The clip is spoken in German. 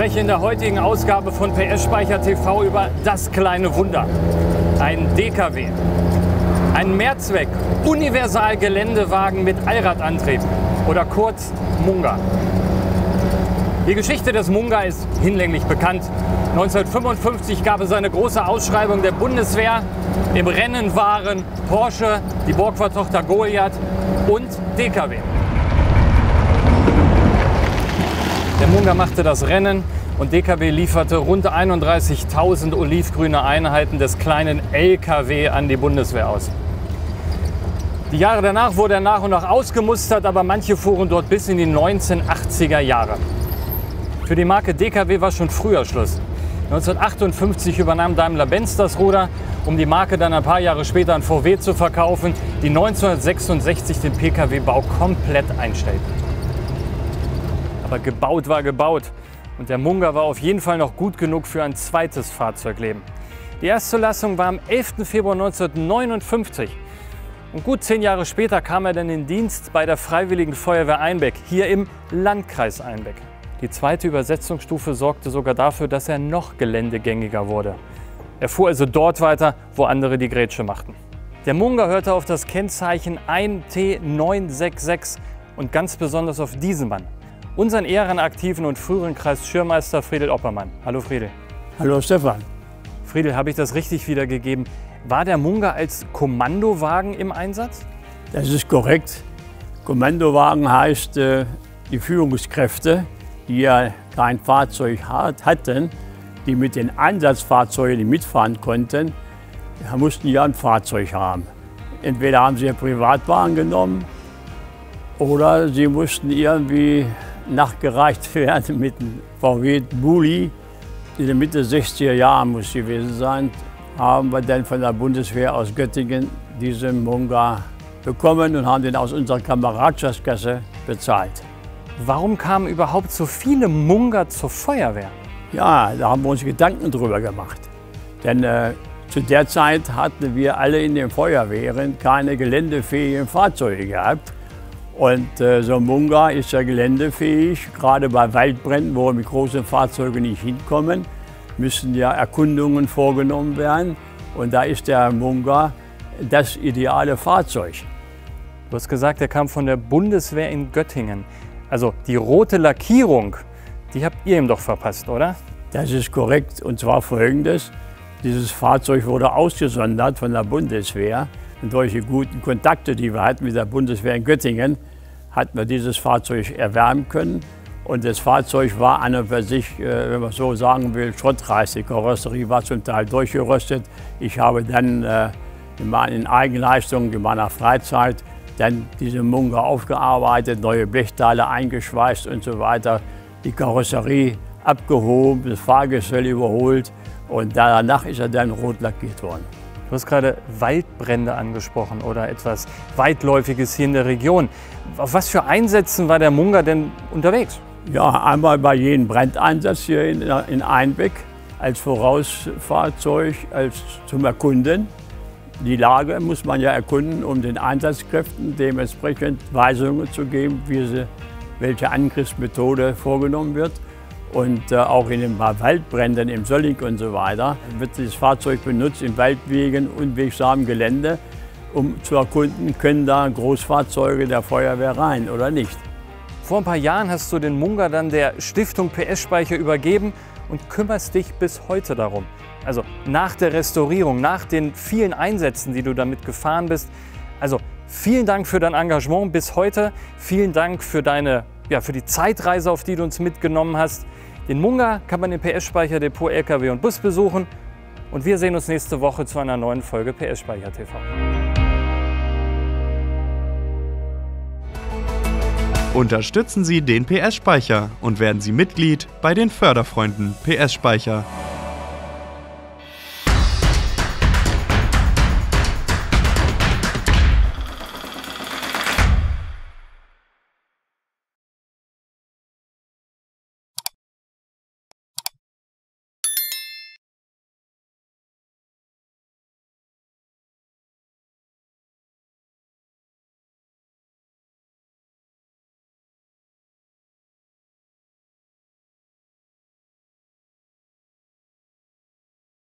spreche in der heutigen Ausgabe von PS Speicher TV über das kleine Wunder. Ein DKW. Ein Mehrzweck Universal-Geländewagen mit Allradantrieb oder kurz Munga. Die Geschichte des Munga ist hinlänglich bekannt. 1955 gab es eine große Ausschreibung der Bundeswehr. Im Rennen waren Porsche, die Borgward-Tochter Goliath und DKW. Der Munga machte das Rennen und DKW lieferte rund 31.000 olivgrüne Einheiten des kleinen LKW an die Bundeswehr aus. Die Jahre danach wurde er nach und nach ausgemustert, aber manche fuhren dort bis in die 1980er Jahre. Für die Marke DKW war schon früher Schluss. 1958 übernahm Daimler-Benz das Ruder, um die Marke dann ein paar Jahre später an VW zu verkaufen, die 1966 den Pkw-Bau komplett einstellten. Aber gebaut war gebaut und der Munga war auf jeden Fall noch gut genug für ein zweites Fahrzeugleben. Die Erstzulassung war am 11. Februar 1959 und gut 10 Jahre später kam er dann in Dienst bei der Freiwilligen Feuerwehr Einbeck, hier im Landkreis Einbeck. Die zweite Übersetzungsstufe sorgte sogar dafür, dass er noch geländegängiger wurde. Er fuhr also dort weiter, wo andere die Grätsche machten. Der Munga hörte auf das Kennzeichen 1T966 und ganz besonders auf diesen Mann. Unseren ehrenaktiven und früheren Kreisschirmmeister Friedel Oppermann. Hallo Friedel. Hallo Stefan. Friedel, habe ich das richtig wiedergegeben? War der Munga als Kommandowagen im Einsatz? Das ist korrekt. Kommandowagen heißt, die Führungskräfte, die ja kein Fahrzeug hatten, die mit den Einsatzfahrzeugen nicht mitfahren konnten, mussten ja ein Fahrzeug haben. Entweder haben sie einen Privatwagen genommen oder sie mussten irgendwie nachgereicht werden mit einem VW Bulli. In der Mitte 60er Jahre muss gewesen sein, haben wir dann von der Bundeswehr aus Göttingen diesen Munga bekommen und haben den aus unserer Kameradschaftskasse bezahlt. Warum kamen überhaupt so viele Munga zur Feuerwehr? Ja, da haben wir uns Gedanken drüber gemacht. Denn zu der Zeit hatten wir alle in den Feuerwehren keine geländefähigen Fahrzeuge gehabt. Und so ein Munga ist ja geländefähig. Gerade bei Waldbränden, wo wir mit großen Fahrzeugen nicht hinkommen, müssen ja Erkundungen vorgenommen werden. Und da ist der Munga das ideale Fahrzeug. Du hast gesagt, er kam von der Bundeswehr in Göttingen. Also die rote Lackierung, die habt ihr ihm doch verpasst, oder? Das ist korrekt. Und zwar Folgendes. Dieses Fahrzeug wurde ausgesondert von der Bundeswehr. Und durch die guten Kontakte, die wir hatten mit der Bundeswehr in Göttingen, hatten wir dieses Fahrzeug erwärmen können. Und das Fahrzeug war an und für sich, wenn man so sagen will, schrottreif. Die Karosserie war zum Teil durchgerostet. Ich habe dann in Eigenleistung, in meiner Freizeit, dann diese Munga aufgearbeitet, neue Blechteile eingeschweißt und so weiter. Die Karosserie abgehoben, das Fahrgestell überholt und danach ist er dann rot lackiert worden. Du hast gerade Waldbrände angesprochen oder etwas Weitläufiges hier in der Region. Auf was für Einsätzen war der Munga denn unterwegs? Ja, einmal bei jedem Brandeinsatz hier in Einbeck als Vorausfahrzeug, als zum Erkunden. Die Lage muss man ja erkunden, um den Einsatzkräften dementsprechend Weisungen zu geben, welche Angriffsmethode vorgenommen wird. Und auch in den Waldbränden im Solling und so weiter wird dieses Fahrzeug benutzt in Waldwegen, unwegsamen Gelände, um zu erkunden, können da Großfahrzeuge der Feuerwehr rein oder nicht. Vor ein paar Jahren hast du den Munga dann der Stiftung PS Speicher übergeben und kümmerst dich bis heute darum. Also nach der Restaurierung, nach den vielen Einsätzen, die du damit gefahren bist. Also vielen Dank für dein Engagement bis heute. Vielen Dank für für die Zeitreise, auf die du uns mitgenommen hast. Den Munga kann man im PS Speicher Depot LKW und Bus besuchen. Und wir sehen uns nächste Woche zu einer neuen Folge PS Speicher TV. Unterstützen Sie den PS Speicher und werden Sie Mitglied bei den Förderfreunden PS Speicher.